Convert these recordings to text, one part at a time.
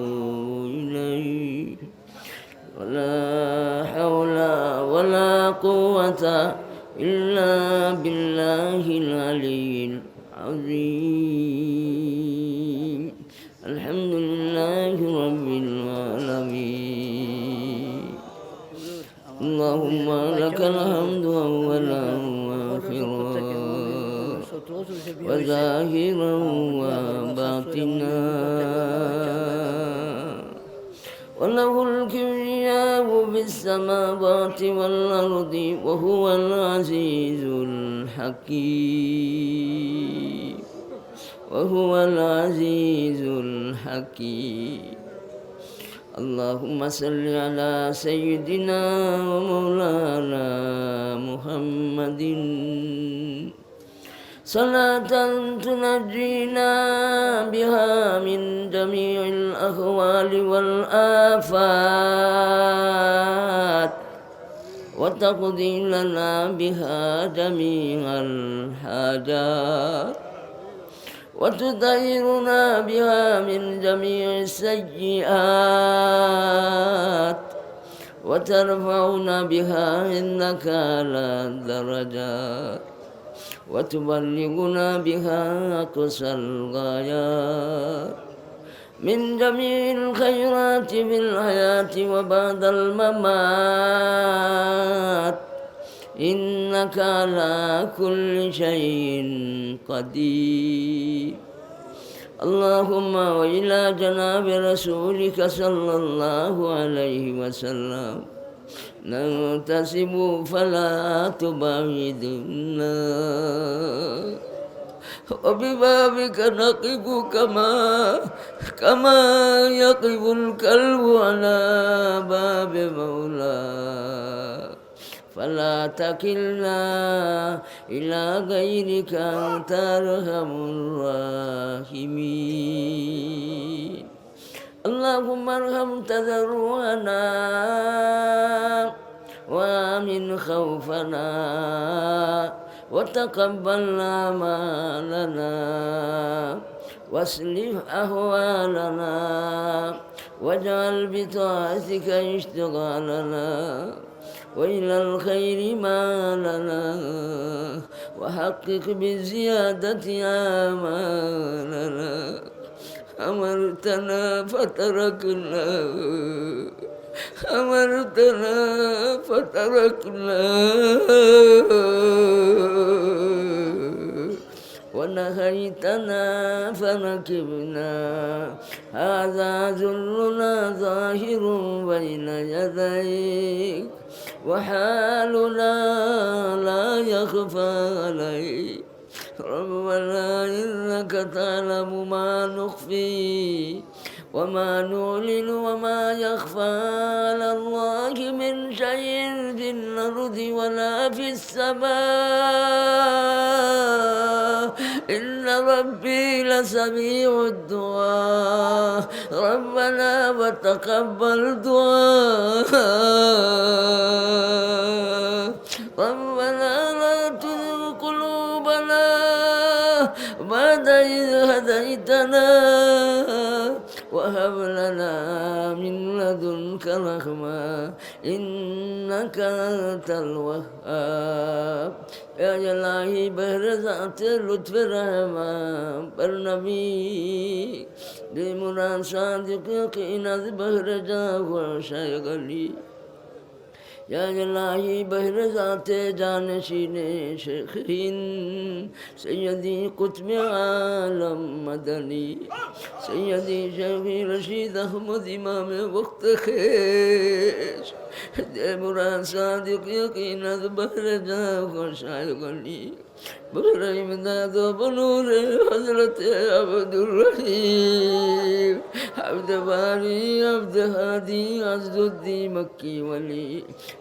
وأتوب إليه ولا حول ولا قوة إلا بالله العلي العظيم. الحمد لله رب العالمين. اللهم لك الحمد أولا وآخرا وظاهرا وباطنا، وله الكبرياء في السماوات والأرض وهو العزيز الحكيم، وهو العزيز الحكيم. اللهم صل على سيدنا ومولانا محمد صلاة تنجينا بها من جميع الأهوال والآفات، وتقضي لنا بها جميع الحاجات، وتطهرنا بها من جميع السيئات، وترفعنا بها إنك على الدرجات، وتبلغنا بها أقصى الغايات من جميع الخيرات في الحياة وبعد الممات، إنك على كل شيء قدير. اللهم وإلى جناب رسولك صلى الله عليه وسلم ننتسب فلا تبعدنا، وببابك نقف كما يقف الكلب على باب مولاه، فلا تكلنا إلى غيرك أنت أرحم الراحمين. اللهم ارحم تضرعنا وآمن خوفنا، وتقبل أعمالنا، واصلح أحوالنا، واجعل بطاعتك اشتغالنا، وإلى الخير مالنا، وحقق بالزيادة آمالنا. أمرتنا فتركنا، أمرتنا فتركنا، ونهيتنا فنكبنا. هذا ذلنا ظاهر بين يديك، وحالنا لا يخفى عليك. ربنا إنك تعلم ما نخفي وما نعلن وما يخفى على الله من شيء في الأرض ولا في السماء. إن ربي لسميع الدعاء. ربنا وتقبل دعاء. ربنا لا تزغ قلوبنا بعد إذ هديتنا، وهب لنا من لدنك رحمة إنك أنت الوهاب. يا إلهی بہر ذات لطف رحمان پر نبی دے مران صادق یقین از بہر جاوا شیغلی. یا الہی بہر ذات جانشین شیخ ہند سیدی قطب عالم مدنی سیدی شیخ رشید احمد امام وقت خیش دے مراد صادق یقین از بہر جاوا شیغلی. بہر امداد و بنور حضرت عبدالرحیم عبد باری عبد ہادی عزد الدین مکی ولی.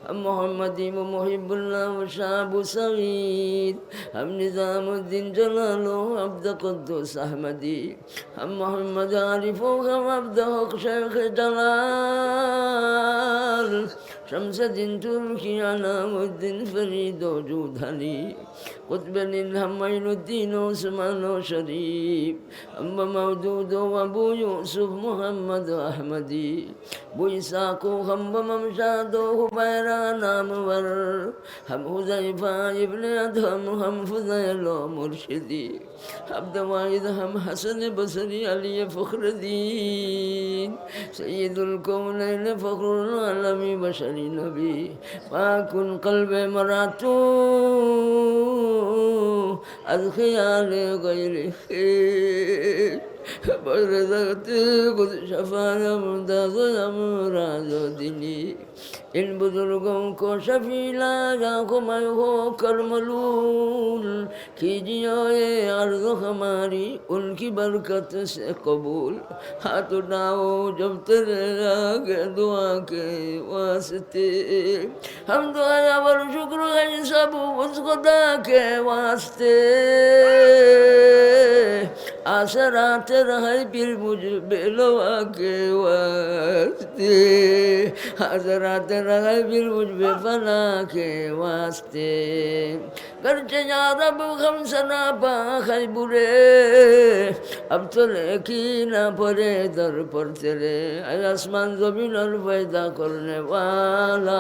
ہم محمدی و محب اللہ و شعب سعید. ہم نظام الدین جلالو عبد قدوس احمدی. ہم محمد عارف و ہم عبد حق شیخ جلال শামসুদ্দিন তুর্কি আলাউদ্দিন ফরিদ জুধানি কুতবুল হামাইনুদ্দিন ওসমান শরীফ আম্মা মাওদুদ আবু ইউসুফ মুহাম্মদ আহমদি বুইসাকু হাম্বা মামশাদ হুবায়রা নামওয়ার হাম হুযায়ফা ইবনে আদহাম হাম ফুযাইল মুরশিদি আব্দ ওয়াহিদ হাম হাসান বসরি আলী ফখরুদ্দিন সৈয়দুল কওনাইন ফখরুল আলমী বশরি নবী পাকুন কলবে মরাতু আজ খেয়ালে গৈরে বরদাতে কুদ শফায়া মুমতাজ আমরাজ দিনী इन बुजुर्गों को शफीला आँखों में हो कर मलूल कीजिए ये अर्ज़ हमारी उनकी बरकत से कबूल हाथ उठाओ जब तेरे आगे दुआ के वास्ते हम दुआ और शुक्र है सब उस खुदा के वास्ते आसरात रहे फिर मुझ बेलवा के वास्ते आसरात रहे फिर मुझ बेफना के वास्ते करचे जा रब हम सना पाखै बुरे अब तो लेकी ना पड़े दर पर तेरे आसमान जमीन और पैदा करने वाला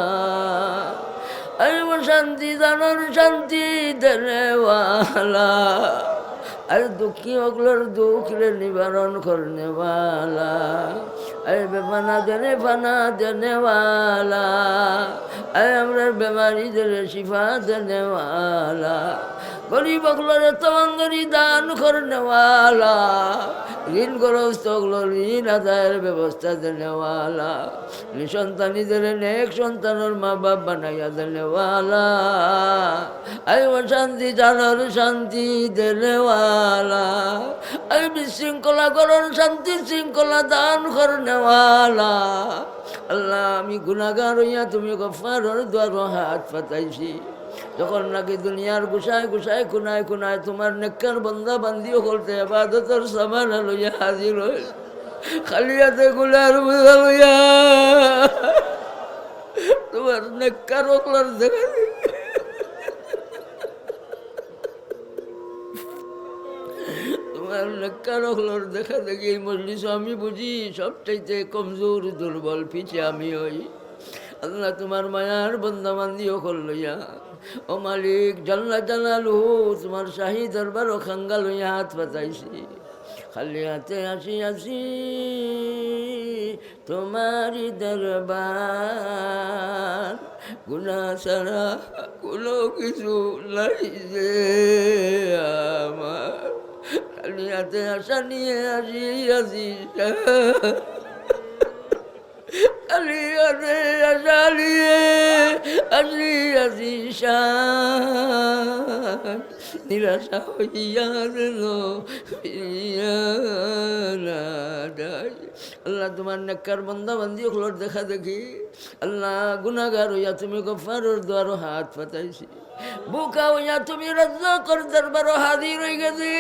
अरे वो शांति दान और शांति देने वाला अरे दुखी अगलर दुख रे निवारण करने वाला अरे बेफना देने वाला अरे हमरे बीमारी दे शिफा देने वाला गरीब अगलर तमंगरी दान करने वाला ঋণ গ্রস্ত ঋণ আদায়ের ব্যবস্থা দেনেওয়ালা নিঃসন্তানীদের নেক সন্তানের মা বাপ বানাইয়া দেনেওয়ালা আই শান্তি জানার শান্তি দেনেওয়ালা আই বিশৃঙ্খলা করণ শান্তি শৃঙ্খলা দান করনেওয়ালা আল্লাহ আমি গুনাহগার হইয়া তুমি গফফারের দ্বারে হাত পাতাইছি যখন নাকি দুনিয়ার গুছায় গুছায় খুনায় খুনায় তোমার নেককার বন্দা বান্দিও করতে ইবাদতের সামান লইয়া হাজির হই খালি হাতে গুলার বুঝা লইয়া তোমার নেককার ওকলার দেখা তোমার নেককার ওকলার দেখা দেখি এই মজলিস আমি বুঝি সবচাইতে কমজোর দুর্বল পিছে আমি হই আল্লাহ তোমার মায়ার বন্দা বান্দিও কর লইয়া ও মালিক জাল্লা জালালুহু তোমার শাহী দরবার ও খাঙ্গা লইয়া হাত পাতাইছি খালি হাতে আসি তোমারি দরবার গুনাহ ছাড়া কোনো কিছু নাই যে আমার খালি হাতে আশা নিয়ে আসি আলিয়াতে আশালিয়ে আসি নিরাশা হইয়া যেন আল্লাহ তোমার নেককার বান্দা বান্দি ওগুলোর দেখা দেখি আল্লাহ গুনাহগার হইয়া তুমি গফফারের দ্বারে হাত পাতাইছি বুকা হইয়া তুমি রাজ্জাকের দরবারে হাজির হয়ে গেছি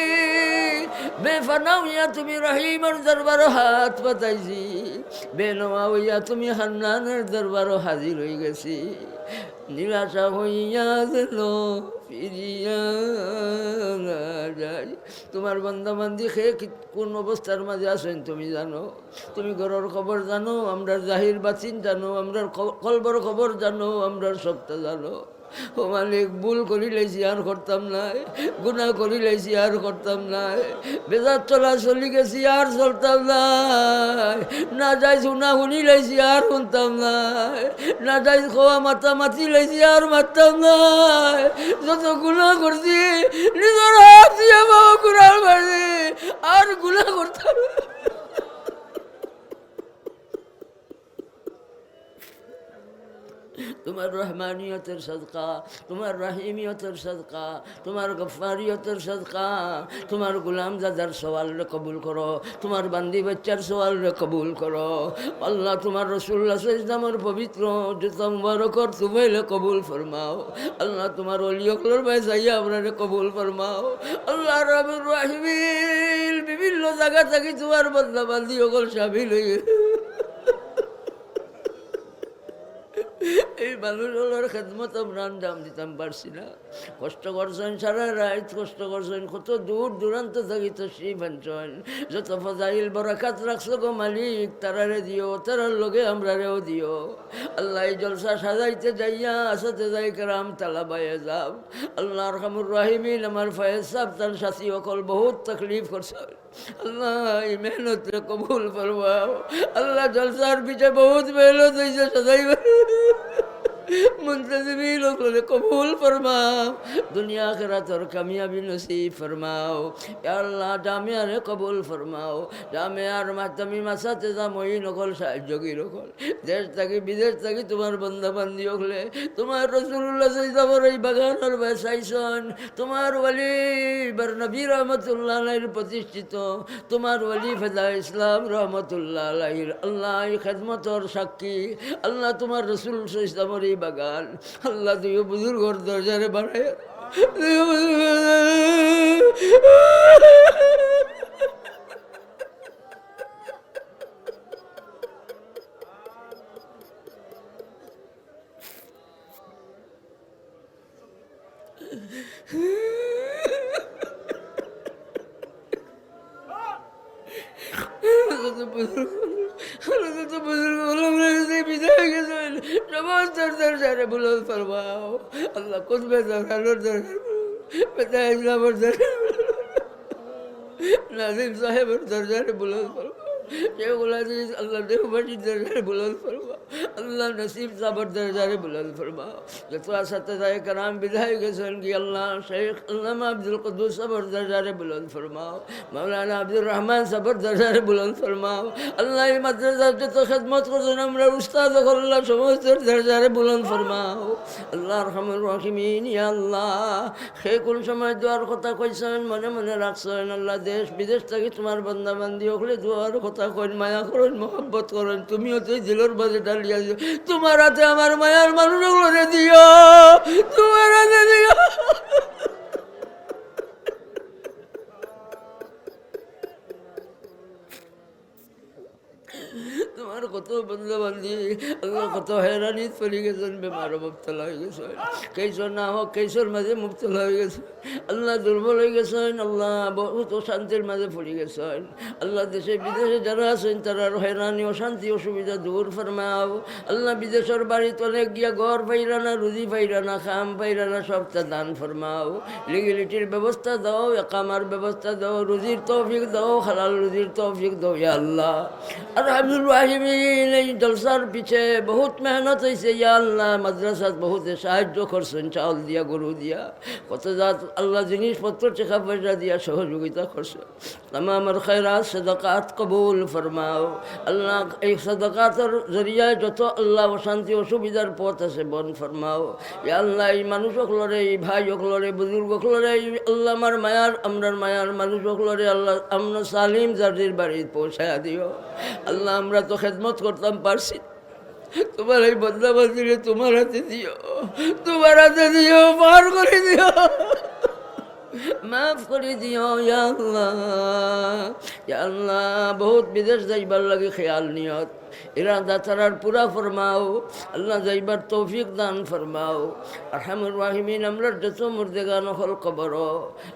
বেফানা হইয়া তুমি রহিমের দরবারে হাত পাতাইছি বেনওয়া হইয়া তুমি হান্নানের দরবারে হাজির হয়ে গেছি নিরাশা হইয়া যেন ফিরিয়া যায় তোমার বান্দা বান্দি খেয়ে কোন অবস্থার মাঝে আছেন তুমি জানো তুমি ঘরের খবর জানো আমরা জাহির বাতিন জানো আমরা কলবর খবর জানো আমরা সবটা জানো ও মালিক ভুল করিলেছি আর করতাম নাই গুনাহ করিলেছি আর করতাম নাই বেজার চলা চলি গেছি আর চলতাম নাই না যাই শুনা শুনি লাইছি আর শুনতাম নাই না যাই খোয়া মাথা মাতি লাইছি আর মারতাম নাই যত গুনাহ করছি নিজের হাত দিয়ে বাবা গুনাহ মারছি আর গুনাহ করতাম তোমার রহমানিয়তের সদকা তোমার রহিমিয়তের সদকা তোমার গফফারিয়তের সদকা তোমার গুলাম দাদার সওয়ালরে কবুল করো তোমার বান্দি বাচ্চার সওয়ালরে কবুল করো আল্লাহ তোমার রাসূলুল্লাহ সাল্লাল্লাহু আলাইহি ওয়াসাল্লামের পবিত্র জুতা মুবারকর তুমাইলে কবুল ফরমাও আল্লাহ তোমার ওলিয়কলর ভাই যাইয়া আপনারে কবুল ফরমাও আল্লাহ রাব্বুর রহিমিন বিভিন্ন জায়গা থেকে তোমার বান্দা বান্দি ওগল শামিল হয়ে এই মানুষগুলোর খেদমত আমরা আঞ্জাম দিতাম পারছি না। কষ্ট করছেন সারা রাত, কষ্ট করছেন, কত দূর দূরান্ত থাকি তো সেই ভাঞ্চন যত ফজাইল বরাকাত রাখছো গো মালিক, তারারে দিও, তারার লগে আমরা রেও দিও। আল্লাহ এই জলসা সাজাইতে যাইয়া আসাতে যাই কারাম তালা বাইয়ে যাব। আল্লাহ আরহামুর রাহিমিন আমার ফয়েজ সাহেব তার সাথী অকল বহুত তকলিফ করছে। আল্লাহ এই মেহনত কবুল ফরমাও। আল্লাহ জলসার পিছে বহুত মেহনত হয়েছে, সাজাইবে मुंतज़िमी लोगों ने कबूल फरमाओ, दुनिया आखिरत कामयाबी नसीब फरमाओ। या अल्लाह जामिया रे कबूल फरमाओ, जामियार मातमी मासातेजा मोइन ओखल साहाय्यगी रखल, देश থাকি বিদেশ থাকি তোমার বান্দা বান্দি হলে তোমার রাসূলুল্লাহ সাল্লাল্লাহু আলাইহি বাগানের বসাইছেন, তোমার ওলি বার নবী রহমাতুল্লাহ আলাইহির প্রতিষ্ঠিত তোমার ওলি ফেদা ইসলাম রহমাতুল্লাহ আলাইহির আল্লাহ এই খিদমতের সাক্ষী। আল্লাহ তোমার রাসূল সাল্লাল্লাহু আলাইহি বাগান আল্লাহ তুইও বুজুর্গর দরজারে বাড়ায় बुलंद फरमाओ अल्लाह खुद में नाजिम साहेब दर्जा बुलंद फरमाओ, शेखुल अजीज अल्लाह देवबंदी दर्जा बुलंद फरमाओ, अल्लाह नसीब साबर दर्जा बुलंद फरमाओ। जतो असतदाए कराम विधाय गसन की अल्लाह शेख अल्लामा अब्दुल कुद्दूस साबर दर्जा बुलंद फरमाओ, मौलाना अब्दुल रहमान साबर दर्जा बुलंद फरमाओ। अल्लाह ये मदरसा जतो खिदमत करছেন আমরা উস্তাদ আল্লাহ সমস্ত দরজা বুলंद फरमाओ। अल्लाह अरहमुर राहिमीन या अल्लाह হে কোন সময় দোয়ার কথা কইছেন মনে মনে রাখছেন। আল্লাহ দেশ বিদেশ থেকে তোমার বান্দা বান্দি হলে দোয়ার কথা কইন, মায়া করেন, মোহাব্বত করেন, তুমিও তো দিলের বাজে ডালিয়া দিও। তোমার হাতে আমার মায়ার মানুষগুলো দিও, তোমার হাতে দিও। তোমার কত বন্ধু বান্ধি আল্লাহ কত হেরানিত পড়ে গেছেন, বেমার মুবতলা হয়ে গেছেন, কেসর না হোক কেসর মাঝে মুবতলা হয়ে গেছেন, আল্লাহ দুর্বল হয়ে গেছেন, আল্লাহ বহুত অশান্তির মাঝে পড়ে গেছেন। আল্লাহ দেশে বিদেশে যারা আছেন তারা হেরানি অশান্তি অসুবিধা দূর ফরমাও। আল্লাহ বিদেশের বাড়িতে অনেক গিয়া ঘর পাইরা না, রুজি পাইরা না, খাম পাইরা না, সবটা দান ফরমাও। লিগিলিটির ব্যবস্থা দাও, একামার ব্যবস্থা দাও, রুজির তৌফিক দাও, হালাল রুজির তৌফিক দাও ইয়া আল্লাহ। আর আব্দুল রাহিমিন এই জলসার পিছে বহুত মেহনত হয়েছে ইয়া আল্লাহ। মাদ্রাসাত বহুত সাহায্য করছেন, চাউল দিয়া, গরু দিয়া, কত জাত আল্লাহ জিনিসপত্র টাকা পয়সা দিয়া সহযোগিতা করছে। তামামের খৈরাত সাদাকাত কবুল ফরমাও। আল্লাহ এই সাদাকাতের জরিয়ায় যত আল্লাহ অশান্তি অসুবিধার পথ আছে বন ফরমাও ইয়া আল্লাহ। এই মানুষ হকলরে, এই ভাই হকলরে, বুজুর্গ হকলরে আল্লাহ আমার মায়ার আমরার মায়ার মানুষ হকলরে আল্লাহ আমরা সালিম জার্জির বাড়ি পৌঁছায়া দিও। আল্লাহ আমরা তো খেদমত করতাম পারছি, তোমার এই বদলা বাজিরে তোমার হাতে দিও, তোমার হাতে দিও, পার করে দিও, মাফ করে দিও ইয়া আল্লাহ। ইয়া আল্লাহ বহুত বিদেশ যাইবার লাগে খেয়াল নিয়ত ইরাদা তারার পুরা ফরমাও। আল্লাহ যাইবার তৌফিক দান ফরমাও। আরহামুর রাহিমিন আমরার যত মুর্দেগান হল কবর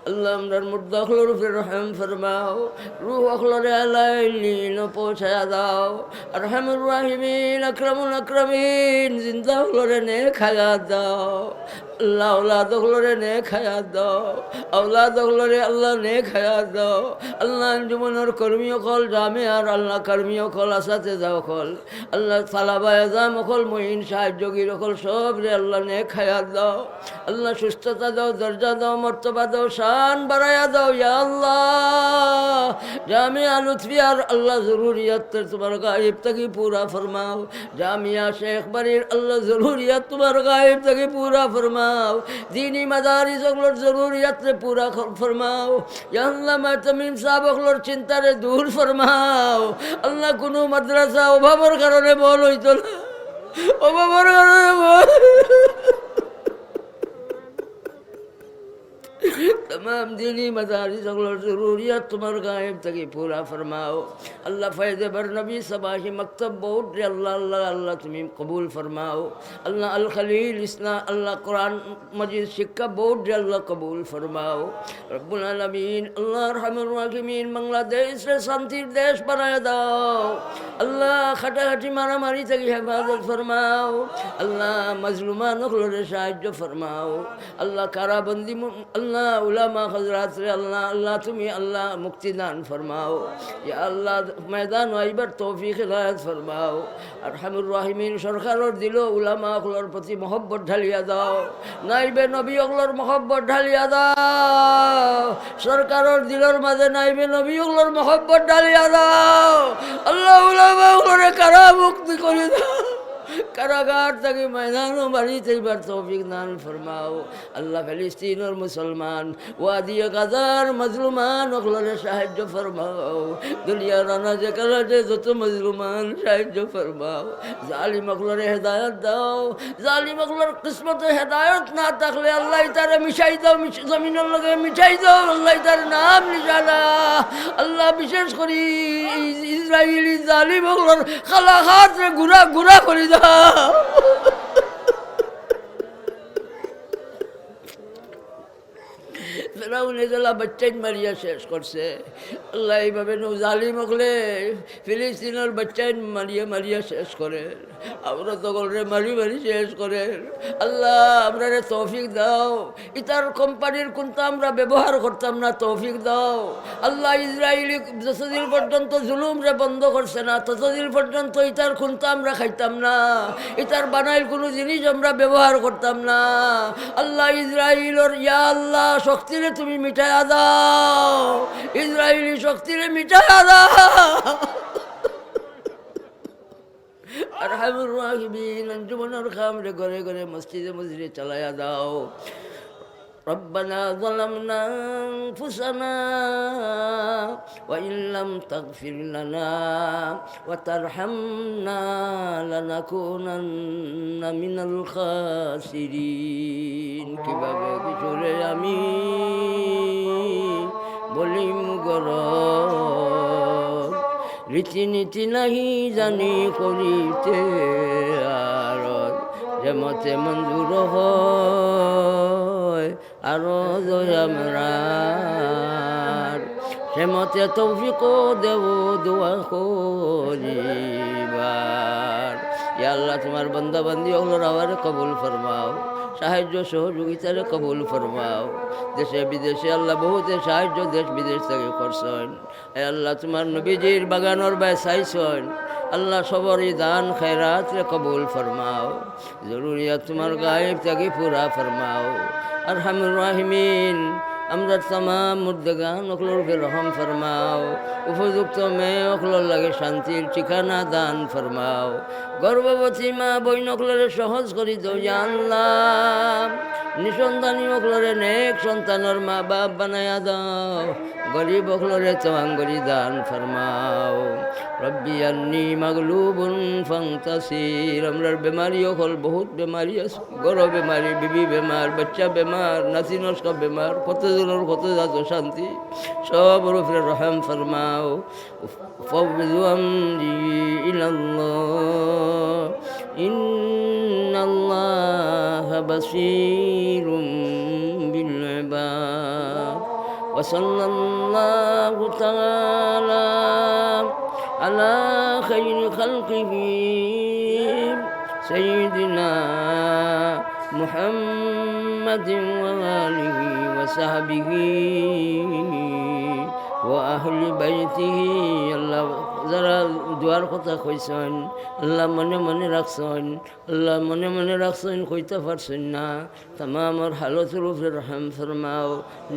আল্লাহ আমরার মুর্দা হলর উপরে রহম ফরমাও। রুহ অখলরে আলাইলিন পৌঁছায়া দাও। আরহামুর রাহিমিন আকরামুল আকরামিন জিন্দা হলরে নে খায়া দাও। আল্লাহ औलाद হলরে নে খায়া দাও। औलाद হলরে আল্লাহ নে খায়া দাও। আল্লাহ আঞ্জুমানের কর্মী অকল জামে আর আল্লাহ কর্মী অকল আসাতে যাও অকল আল্লাহ সালাবা এজাম অকল মহিন সাহায্যগীর অকল সব রে আল্লাহ নে খায়া দাও। আল্লাহ সুস্থতা দাও, দরজা দাও, মর্তবা দাও, শান বাড়ায়া দাও ইয়া আল্লাহ। জামিয়া লুৎফিয়ার আল্লাহ জরুরিয়াত তোমার গায়েব থেকে পুরা ফরমাও। জামিয়া শেখ বাড়ির আল্লাহ জরুরিয়াত তোমার গায়েব থেকে পুরা ফরমাও। দীনী মাদারিস ওগুলোর জরুরিয়াত পুরা ফরমাও ইয়া আল্লাহ। মাতামিম সাহেব ওগুলোর চিন্তারে দূর ফরমাও আল্লাহ। কোনো মাদ্রাসা অভাবের কারণে বল হইতো না, অভাবের কারণে বল तमाम दीनी मदारिस और ज़रूरियत तुम्हारे गायब तक पूरा फरमाओ अल्लाह फैज़ बर नबी सबाही मकतब बोर्ड अल्लाह अल्लाह अल्लाह तुम्हें कबूल फरमाओ अल्लाह अल खलील इस्ना अल्लाह कुरान मजीद शिक्का बोर्ड अल्लाह कबूल फरमाओ रब्बुल आलमीन अल्लाह रहमान रहीमीन बांग्लादेश रे शांतिर देश बनाया दाओ अल्लाह खटाखटी मारामारी तक हिफाजत फरमाओ अल्लाह मजलूमानों को साहाय्य फरमाओ अल्लाह काराबंदी अल्लाह उलमा हजरात रे अल्लाह अल्लाह तुम्हें अल्लाह मुक्ति दान फरमाओ या अल्लाह मैदान आइबर तौफीक हिदायत फरमाओ अरहमुर राहिमीन सरकार और दिलो उलमा अखलर प्रति मोहब्बत ढलिया दाओ नाइबे नबी अखलर मोहब्बत ढलिया दाओ सरकार और दिलोर माঝে नाइबे नबी अखलर मोहब्बत ढलिया दाओ अल्लाह उलमा अखलर कारा मुक्ति करे दाओ कारागार तक मैदानों बारी तैबार तौफीक दान फरमाओ अल्लाह फिलिस्तीन और मुसलमान वादी गजार मजलूमान अखलर साहाय्य फरमाओ दुनिया राना जे कराजे যত मजलूमान साहाय्य फरमाओ जालिम अखलर हिदायत दाओ जालिम अखलर किस्मत हिदायत ना থাকলে अल्लाह तारे मिशाई दाओ जमीনের लगे मिठाई दाओ अल्लाह तारे नाम निशाना अल्लाह विशेष करी इजराइली जालिम अखलर खलाहात रे गुरा गुरा करी दाओ ফেরাউনে গেলা বাচ্চাই মারিয়া শেষ করছে আল্লাহ এইভাবে জালিম হলে ফিলিস্তিনের বাচ্চাই মারিয়া মারিয়া শেষ করে আমরা তো করে মারি মারি শেষ করে আল্লাহ আমরা তৌফিক দাও ইতার কোম্পানির কোনটা আমরা ব্যবহার করতাম না তৌফিক দাও আল্লাহ ইসরায়েলি যতদিন পর্যন্ত জুলুম রে বন্ধ করছে না ততদিন পর্যন্ত ইতার কোনটা আমরা খাইতাম না ইতার বানাইল কোনো জিনিস আমরা ব্যবহার করতাম না আল্লাহ ইসরায়েলের ইয়া আল্লাহ শক্তিরে তুমি মিটায়া দাও ইসরায়েলি শক্তিরে মিটায়া দাও আরহামুর রাহিমিন আঞ্জুমানুল খামরে ঘরে ঘরে মসজিদে মসজিদে চালায়া দাও ربنا ظلمنا أنفسنا وإن لم تغفر لنا وترحمنا لنكونن من الخاسرين কিভাবে কিশোরে আমি বলিম গরব রীতিনীতি নাহি জানি করিতে আর যেমতে মঞ্জুর হয় আরো জয়ামরার সেমতে তৌফিক দেব দোয়া করিবার ইয়া আল্লাহ তোমার বান্দা বান্দি ওগুলোর আবার কবুল ফরমাও সাহায্য সহযোগিতারে কবুল ফরমাও দেশে বিদেশে আল্লাহ বহুতে সাহায্য দেশ বিদেশ থেকে করছেন আল্লাহ তোমার নবীজির বাগানোর বাই চাইছেন अल्लाह सबरी दान खैरात रे कबूल फरमाओ ज़रूरियत तुम्हार गायब तक पूरा फरमाओ अरहमुर राहिमीन আমরা तमाम मुर्दगान ओखलोर के रहम फरमाओ उपयुक्त में ओखलोर लगे शांतिर ठिकाना दान फरमाओ गर्भवती मा बहन ओखलोरे सहज करी दो या अल्लाह निसंतानी ओखलोरे नेक सन्तानर मा बाप बनाया दाओ गरीब ओखलोरे तवांगरी दान फरमाओ रब्बी अन्नी मगलूबुन फंतसिर আমরার বেমারি ওখল বহুত বেমারি আছে গর বেমারি বিবি বেমার বাচ্চা বেমার নাতি নস্কা বেমার কতজনের কত যাত শান্তি সবর উপরে রহম ফরমাও ফাওযু আমরি ইলাল্লাহ ইন্নাল্লাহা বাসীরুম বিল ইবাদ ওয়া সাল্লাল্লাহু তাআলা على خير خلقه سيدنا محمد وآله وصحبه وأهل بيته الله যারা দুয়ার কথা কইছেন আল্লাহ মনে মনে রাখছেন আল্লাহ মনে মনে রাখছেন কইতে পারছেন না तमामर हालतर উপরে রহম ফরমাও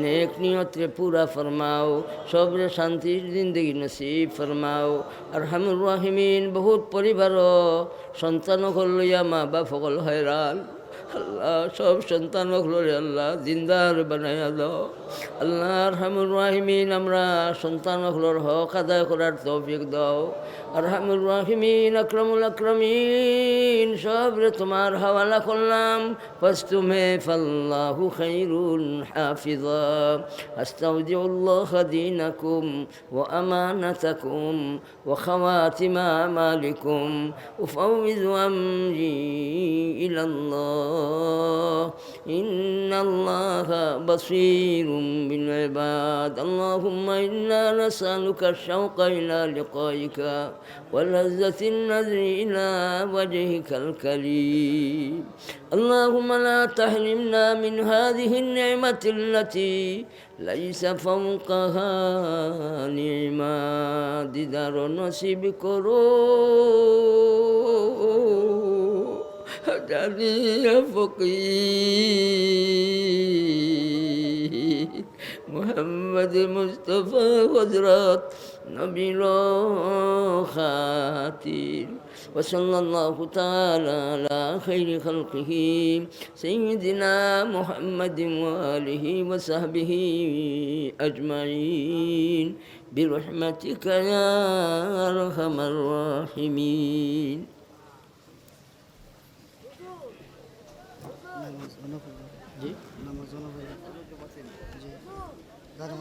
নেক নিয়তরে পুরা ফরমাও সবরে শান্তির জিন্দগি নসিব ফরমাও আরহামুর রাহিমিন বহুত পরিবার সন্তান লইয়া মা বাপ সকল হয়রান আল্লাহ সব সন্তান হলরে আল্লাহ দিনদার বানাইয়া দাও আল্লাহ আরহামুর রাহিমিন আমরা সন্তান হলর হক আদায় করার তৌফিক দাও আরহামুর রাহিমিন আকরামুল আকরামিন সবরে তোমার হাওয়ালা করলাম ফাস্তুমে ফাল্লাহু খাইরুন হাফিজা আস্তাউদিউল্লাহ দীনাকুম ওয়া আমানাতাকুম ওয়া খাওয়াতিমা আমালিকুম উফাউযু আমরি ইলাল্লাহ ইন্নাল্লাহা বাসীরুম বিল ইবাদ আল্লাহুম্মা ইন্না নাসআলুকা আশ-শাওকা ইলা লিকাইকা ওয়া লাযযাতিন নাযরি ইলা ওয়াজহিকাল কারীম আল্লাহুম্মা লা তাহরিমনা মিন হাযিহি আন-নি'মাতি আল্লাতী লাইসা ফাওকাহা নি'মা দিদার নসিব করো জানিয়া ফকির মুহাম্মদ মুস্তাফা হযরত নবীর খাতির وصلى الله تعالى على خير خلقه سيدنا محمد وآله وصحبه أجمعين برحمتك يا أرحم الراحمين নামাজ জি নামাজ জি দাদা